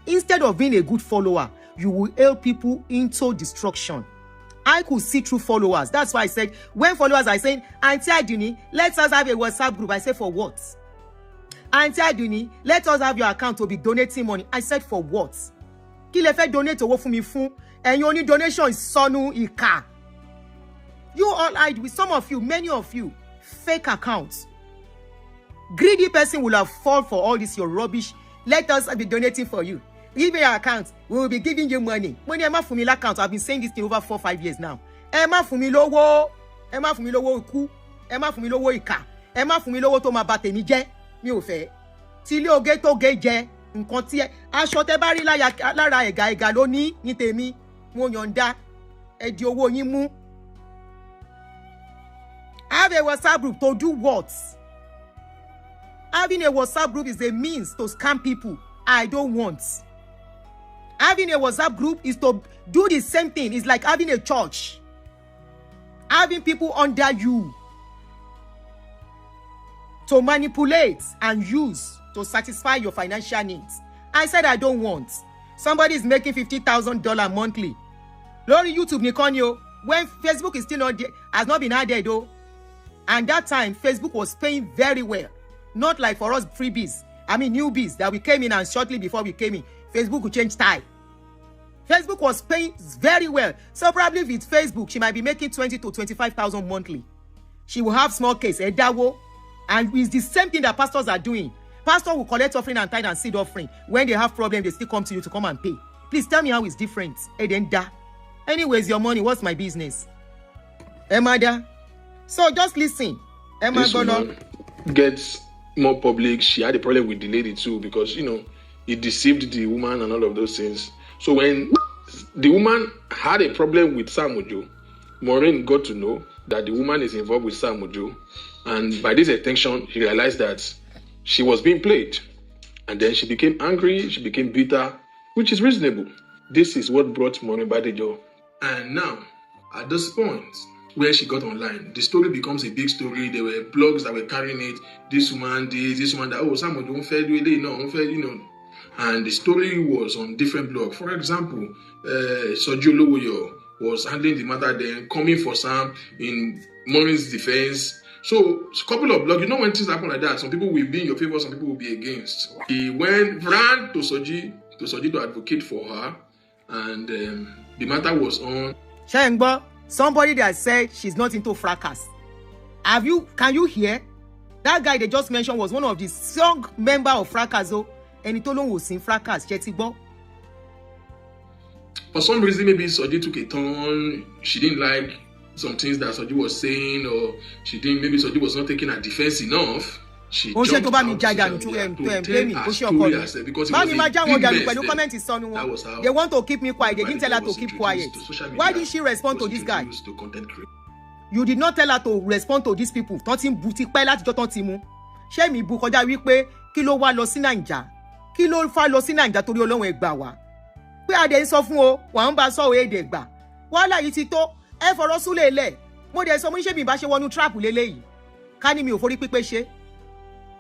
Instead of being a good follower, you will help people into destruction. I could see through followers. That's why I said, when followers are saying, Auntie Aduni, let us have a WhatsApp group. I said, for what? Auntie Aduni, let us have your account to be donating money. I said, for what? Kí lẹ fẹ́ donate owó fún mi fún? And your only donation is sọnù ìkà. You all hide with some of you, many of you, fake accounts. Greedy person will have fallen for all this your rubbish. Let us be donating for you. Give me your account. We will be giving you money. Money, Emma Fumila account. I've been saying this thing over 4-5 years now. Emma Fumilowo. Emma Fumilowo iku. Emma Fumilowo ika. Emma Fumilowo to ma bate mi jẹ. Mi ò fẹ́. Tí ilé oge tó ge jẹ. Nǹkan tí aṣọ tẹ́ bá rí lára ẹ̀gà ló ní tèmi. Mo yọ̀ǹda. Ẹ di owó yín mú. Have a WhatsApp group to do what? Having a WhatsApp group is a means to scam people. I don't want. Having a WhatsApp group is to do the same thing. It's like having a church. Having people under you to manipulate and use to satisfy your financial needs. I said I don't want. Somebody is making $50,000 monthly. Lórí YouTube nìkan ni o. When Facebook is still not there, has not been added though. And that time, Facebook was paying very well. Not like for us freebies. I mean newbies that we came in and shortly before we came in, Facebook would change style. Facebook was paying very well. So probably with Facebook, she might be making 20 to 25,000 monthly. She will have small case, edawo, and it's the same thing that pastors are doing. Pastor will collect offering and tithe and seed offering. When they have problem, they still come to you to come and pay. Please tell me how it's different. Edenda. Anyways, your money, what's my business? Emada. So just listen. Emma this woman gets more public. She had a problem with the lady too because, it deceived the woman and all of those things. So when the woman had a problem with Sam Ojo, Maureen got to know that the woman is involved with Sam Ojo. And by this extension, he realized that she was being played. And then she became angry, she became bitter, which is reasonable. This is what brought Maureen Badejo. And now, at this point, where she got online, the story becomes a big story. There were blogs that were carrying it. This woman that, oh, Sam Ojo don't fair, and the story was on different blogs. For example, Sojo Lowoyo was handling the matter then, coming for Sam in Maureen's defense. So, a couple of blogs, when things happen like that, some people will be in your favor, some people will be against. He ran to Soji to advocate for her, and the matter was on. Shengbo, somebody that said she's not into fracas. Can you hear? That guy they just mentioned was one of the strong member of fracas. And it alone was in fracas. For some reason, maybe Soji took a turn. She didn't like some things that Soji was saying, or maybe Soji was not taking her defense enough. She jumped out to tell her story herself because it was a big mess. They want to keep me quiet. They didn't tell her to keep quiet. Why did she respond to this guy? You did not tell her to respond to these people. Ṣé mi bu kọjá wípé kí ló wá lọ sí Naija? Kí ló fà lọ sí Naija torí Ọlọ́run ẹ gbà wá? Pé adé ń sọ fún o, wà ń bá sọ èdè gbà. Wàhálà yìí ti tó, ẹ fọ̀rọ̀ súlẹ̀ lẹ̀. Mo dẹ̀ sọ mo ní ṣé mi bá ṣe wọnú trap lélẹ́yìí. Ká ní mi ò forí pípé ṣe.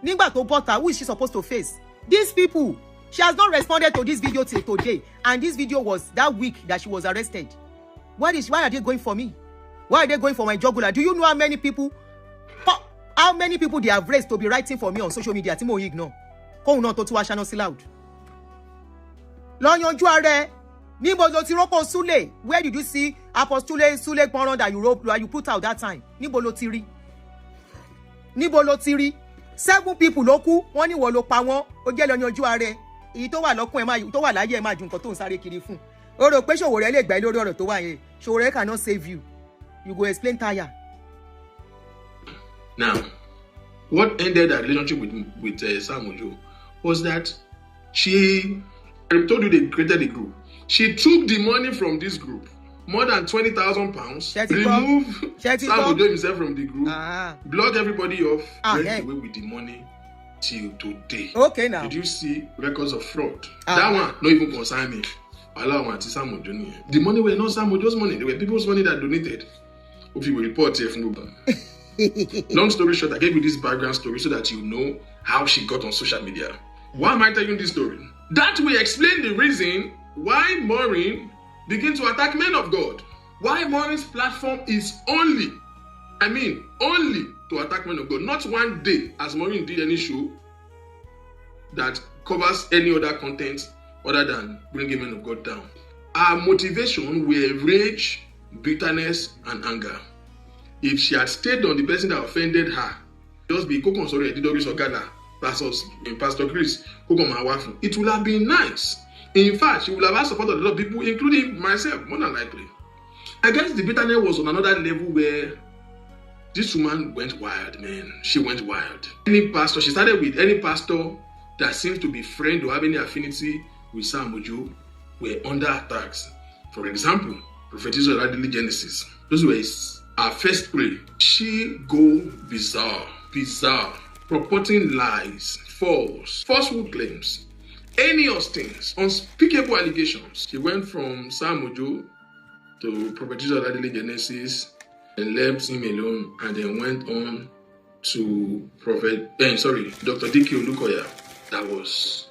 Nígbà tó bọ́ta, who is she supposed to face? These people. She has not responded to this video till today. And this video was that week that she was arrested. Why are they going for me? Why are they going for my jugular? Do you know how many people they have raised to be writing for me on social media? Tí mo ignore. Kóhun náà tó tún wá ṣáná sí loud. Lọ yanjú ààrẹ. Níbo lo ti rọ́pò Sule? Where did you see Apostle Sule Pọ́nrán that you put out that time? Níbo lo ti rí? Níbo lo ti rí? 7 people ló kú, wọ́n ní wọ́n ló pa wọ́n, ó jẹ́ lọ yanjú ààrẹ. Èyí tó wà lọ́kùn ẹ̀ tó wà láyé ẹ̀ máa ju nǹkan tó ń sáré kiri fún. Ó rò pé Ṣòwòrẹ́ lè gbà lórí ọ̀rọ̀ tó wà yẹn. Ṣòwòrẹ́ cannot save you. You go explain tire. Now, what ended her relationship with Sam Ojo was that I told you they created a group. She took the money from this group, more than £20,000, remove Sam Ojo himself from the group, block everybody off, went away with the money till today. Okay, now. Did you see records of fraud? That one, not even concern me. The money were not Sam Ojo's money. They were people's money that donated. If you will report here from long story short, I gave you this background story so that you know how she got on social media. Why am I telling you this story? That will explain the reason why Maureen began to attack men of God. Why Maureen's platform is only to attack men of God. Not one day has Maureen did any show that covers any other content other than bringing men of God down. Our motivation were rage, bitterness, and anger. If she had stayed on the person that offended her, just be Kokonsori Edidoris Ogada versus Pastor Chris Kokomawafu, it would have been nice. In fact, she would have had support of a lot of people, including myself, more than likely. I guess the bitterness was on another level where this woman went wild, man. She went wild. She started with any pastor that seems to be friend or have any affinity with Sam Ojo were under attacks. For example, Prophetess Radley Genesis. Those were our first prey. She go bizarre, purporting lies, falsehood claims, heinous things, unspeakable allegations. She went from Sam Ojo to Prophetess Radley Genesis and left him alone, and then went on to Dr. D.K. Olukoya. That was,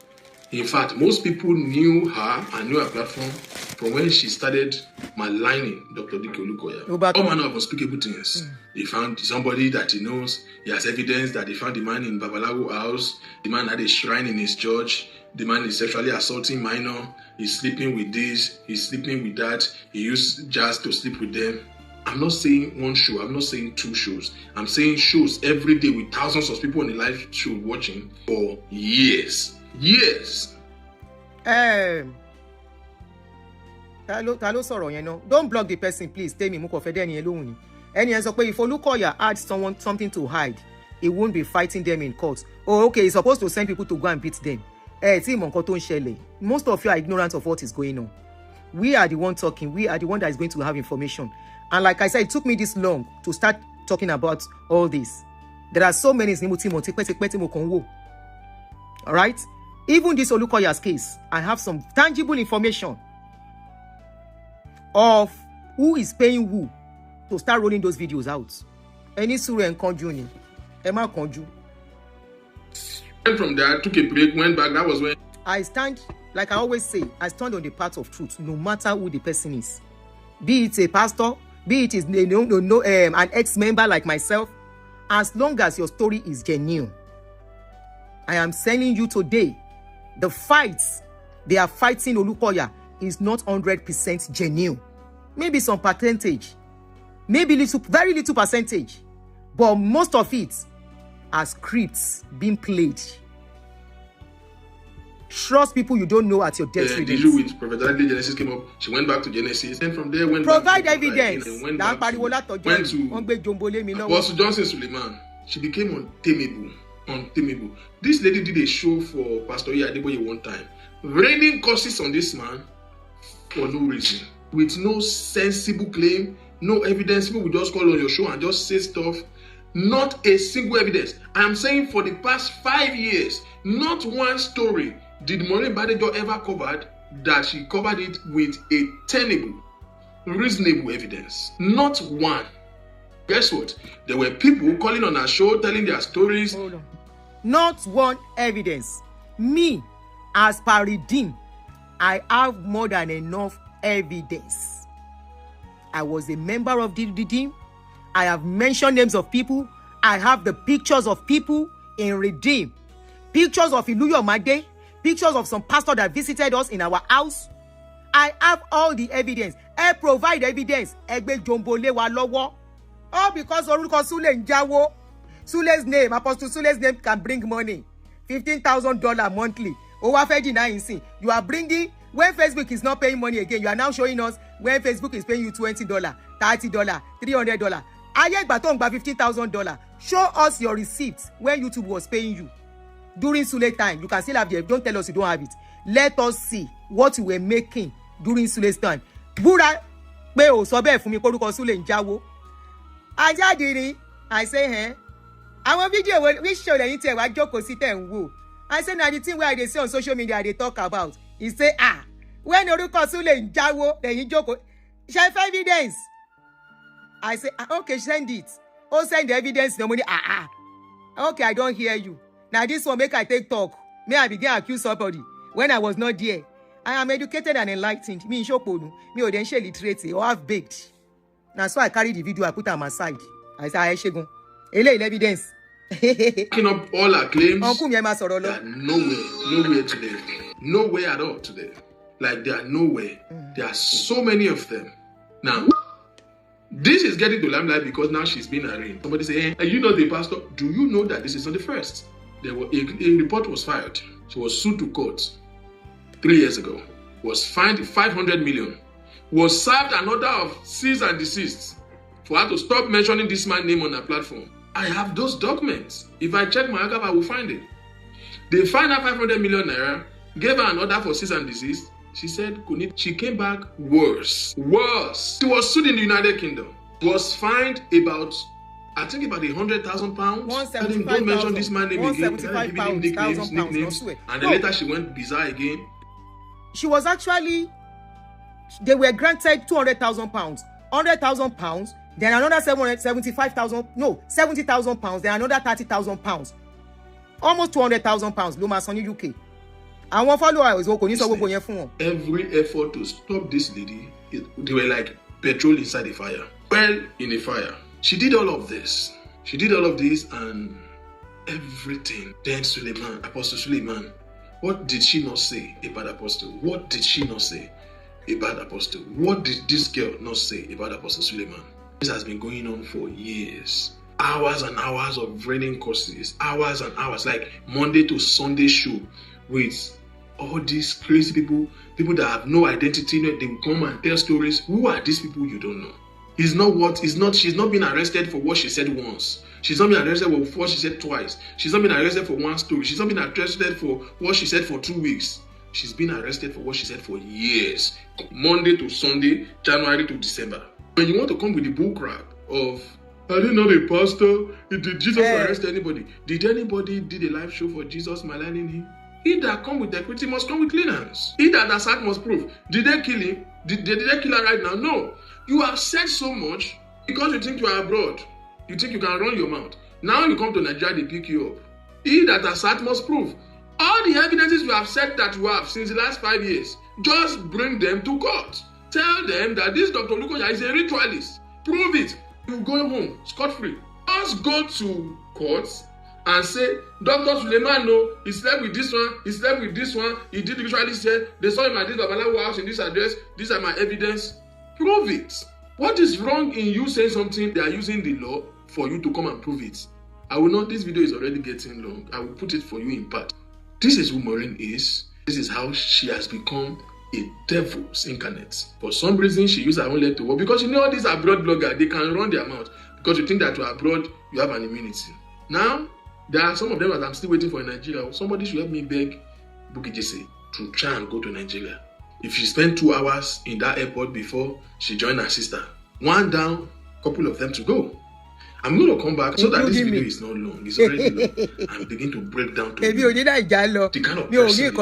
in fact, most people knew her and knew her platform from when she started maligning Dr. D.K. Olukoya. All manner of unspeakable things. They found somebody that he knows. He has evidence that they found the man in Babalawo house. The man had a shrine in his church. The man is sexually assaulting minor. He's sleeping with this. He's sleeping with that. He used jazz to sleep with them. I'm not saying one show. I'm not saying two shows. I'm saying shows every day with thousands of people on the live show watching for years. Ta ló sọ̀rọ̀ yẹn náà? Don't block the person, please. Tell me, mo kò fẹ́ dẹ́ni yẹn lóhùn ni. Ẹni yẹn sọ pé if Olukoya had something to hide, he won't be fighting them in court. Oh, okay, he's supposed to send people to go and beat them. Tí ìmọ̀ nǹkan tó ń ṣẹlẹ̀. Most of you are ignorant of what is going on. We are the one talking. We are the one that is going to have information. And like I said, it took me this long to start talking about all this. There are so many things. All right? Even this Olukoya's case, I have some tangible information of who is paying who to start rolling those videos out. Any suru and conju ni. Emma conju. Went from there, took a break, went back. That was when I stand, like I always say, I stand on the path of truth, no matter who the person is. Be it a pastor, be it is an ex-member like myself, as long as your story is genuine. I am telling you today, the fights they are fighting Olukoya is not 100% genuine. Maybe some percentage, maybe very little percentage, but most of it are scripts being played. Trust people you don't know at your death release. The issue with Prophet Adley Genesis came up. She went back to Genesis, and from there went provide back to evidence. Went to Apostle Johnson Suleiman. She became untamable. This lady did a show for Pastor Adeboye one time, raining curses on this man for no reason, with no sensible claim, no evidence. People will just call on your show and just say stuff. Not a single evidence. I'm saying for the past 5 years, not one story did Maureen Badejo ever covered that she covered it with a tenable, reasonable evidence. Not one. Guess what? There were people calling on her show, telling their stories. Hold on. Not one evidence. Me, as per Redeem, I have more than enough evidence. I was a member of the Redeem. I have mentioned names of people. I have the pictures of people in Redeem. Pictures of Iluyo Made. Pictures of some pastor that visited us in our house. I have all the evidence. I provide evidence. Egbe Jombole wa lowo. All because Oruko Sule Njawo. Sule's name, Apostle Sule's name can bring money. $15,000 monthly. You are bringing, when Facebook is not paying money again, you are now showing us when Facebook is paying you $20, $30, $300. Ayek Baton by $15,000. Show us your receipts when YouTube was paying you. During Sule time, you can still have the, don't tell us you don't have it. Let us see what you were making during Sule's time. Bura, pe o so be fún mi koruko Sule Njawo. Ajadiri, I say, hey. Our video we show that you tell what Joko sit and woo. I say now the thing where they say on social media they talk about. He say, when Oruko Sule Njawo, then you Joko. Shall I evidence? I say, okay, send it. Oh, send the evidence. No money. Okay, I don't hear you. Now this one make I take talk. May I begin accuse somebody when I was not there. I am educated and enlightened. Me Shoponu. Me Odenshe literate or half baked. Now, so I carry the video, I put am aside. I say, I shegun. Ele evidence. Backing up all her claims, Uncle they are nowhere today. Nowhere at all today. Like, they are nowhere. There are so many of them. Now, this is getting to limelight because now she's been arraigned. Somebody say, hey, are you not the pastor? Do you know that this is not the first? A report was filed. She was sued to court 3 years ago. Was fined 500 million. Was served an order of cease and desist for her to stop mentioning this man's name on her platform. I have those documents. If I check my archive, I will find it. They fined her 500 million naira, gave her an order for cease and desist. She said, she came back worse. Worse. She was sued in the United Kingdom. Was fined about, I think about £100,000. Don't mention this man's name again. Nicknames. And then later she went bizarre again. She was actually, they were granted £200,000, £100,000, then another 70,000 pounds, then another 30,000 pounds. Almost 200,000 pounds. Loma Sony UK. And one follower is every effort to stop this lady, they were like petrol inside the fire. Well, in the fire. She did all of this. And everything. Then Apostle Suleiman. What did she not say about Apostle? What did she not say about Apostle? What did this girl not say about Apostle Suleiman? This has been going on for years. Hours and hours of raining courses. Hours and hours. Like Monday to Sunday show with all these crazy people that have no identity. They will come and tell stories. Who are these people? You don't know. She's not been arrested for what she said once. She's not been arrested for what she said twice. She's not been arrested for one story. She's not been arrested for what she said for 2 weeks. She's been arrested for what she said for years. Monday to Sunday, January to December. When you want to come with the bull crap of, I didn't know the pastor, did Jesus arrest anybody? Did anybody did a live show for Jesus maligning him? He that come with equity must come with clean hands. He that assault must prove. Did they kill him? Did they kill her right now? No. You have said so much because you think you are abroad. You think you can run your mouth. Now you come to Nigeria, they pick you up. He that assault must prove. All the evidences you have said that you have since the last 5 years, just bring them to court. Tell them that this Dr. Lukoya is a ritualist. Prove it. You go home scot-free. Just go to courts and say, Dr. Suleiman, no, he slept with this one, he slept with this one, he did ritualist here, they saw him at this Babalawo house in this address, these are my evidence. Prove it. What is wrong in you saying something? They are using the law for you to come and prove it. I will not, this video is already getting long. I will put it for you in part. This is who Maureen is. This is how she has become a devil's incarnate. For some reason, she used her own leg to work. Because you know all these abroad bloggers, they can run their mouth. Because you think that you're abroad, you have an immunity. Now, there are some of them that I'm still waiting for in Nigeria. Somebody should help me beg Bukky Jesse to try and go to Nigeria. If she spent 2 hours in that airport before she joined her sister, one down, couple of them to go. I'm going to come back so that this video is not long. It's already long. I'm beginning to break down to you the kind of person,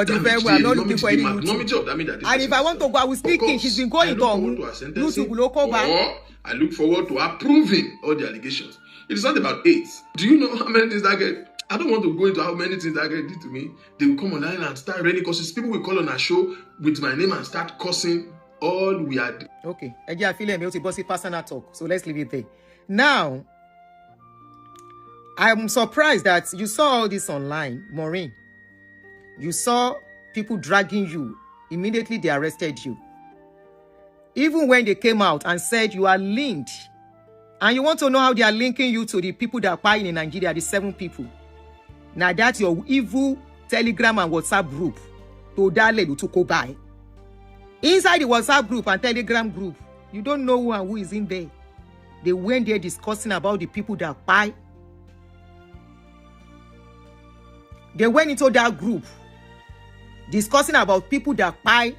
I'm not looking for any YouTube. And if I want to go, I will speak in. She's been going to YouTube. Or I look forward to her proving all the allegations. It is not about 8. Do you know how many things that get? I don't want to go into how many things that guy did to me. They will come online and start raining curses. People will call on our show with my name and start cursing. All we had. Okay. Again, I feel like it's bossy personal talk. So let's leave it there. Now, I'm surprised that you saw all this online, Maureen. You saw people dragging you. Immediately they arrested you. Even when they came out and said you are linked, and you want to know how they are linking you to the people that are buying in Nigeria, the 7 people. Now that's your evil Telegram and WhatsApp group. To go buy. Inside the WhatsApp group and Telegram group, you don't know who and who is in there. They went there discussing about the people that buy. They went into that group discussing about people that buy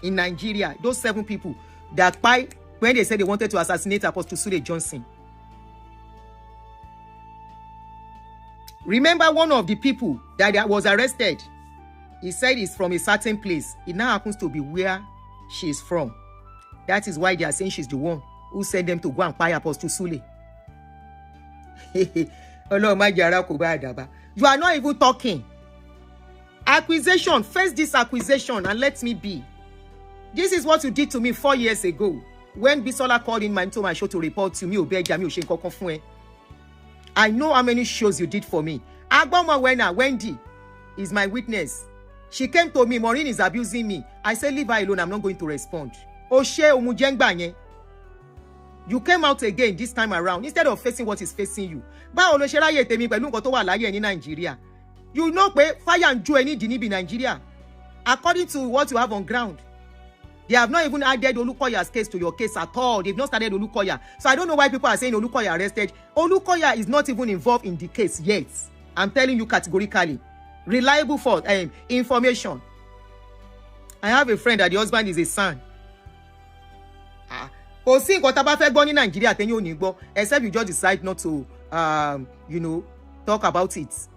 in Nigeria. Those 7 people that buy when they said they wanted to assassinate Apostle Sule Johnson. Remember one of the people that was arrested, he said he's from a certain place. It now happens to be where she is from. That is why they are saying she's the one who sent them to go and buy Apostle Sule. You are not even talking. Accusation, face this accusation and let me be. This is what you did to me 4 years ago. when Bisola called into my show to report to me, I know how many shows you did for me. Agboma Wendy is my witness. She came to me, Maureen is abusing me. I said, leave her alone, I'm not going to respond. You came out again this time around instead of facing what is facing you. You know fire and joy need in Nigeria. According to what you have on ground, they have not even added Olukoya's case to your case at all. They've not started Olukoya. So I don't know why people are saying Olukoya arrested. Olukoya is not even involved in the case yet. I'm telling you categorically. Reliable for information. I have a friend that the husband is a son. Except you just decide not to, talk about it.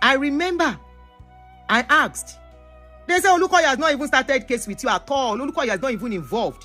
I remember I asked. They say Olukoya has not even started case with you at all. Olukoya is not even involved.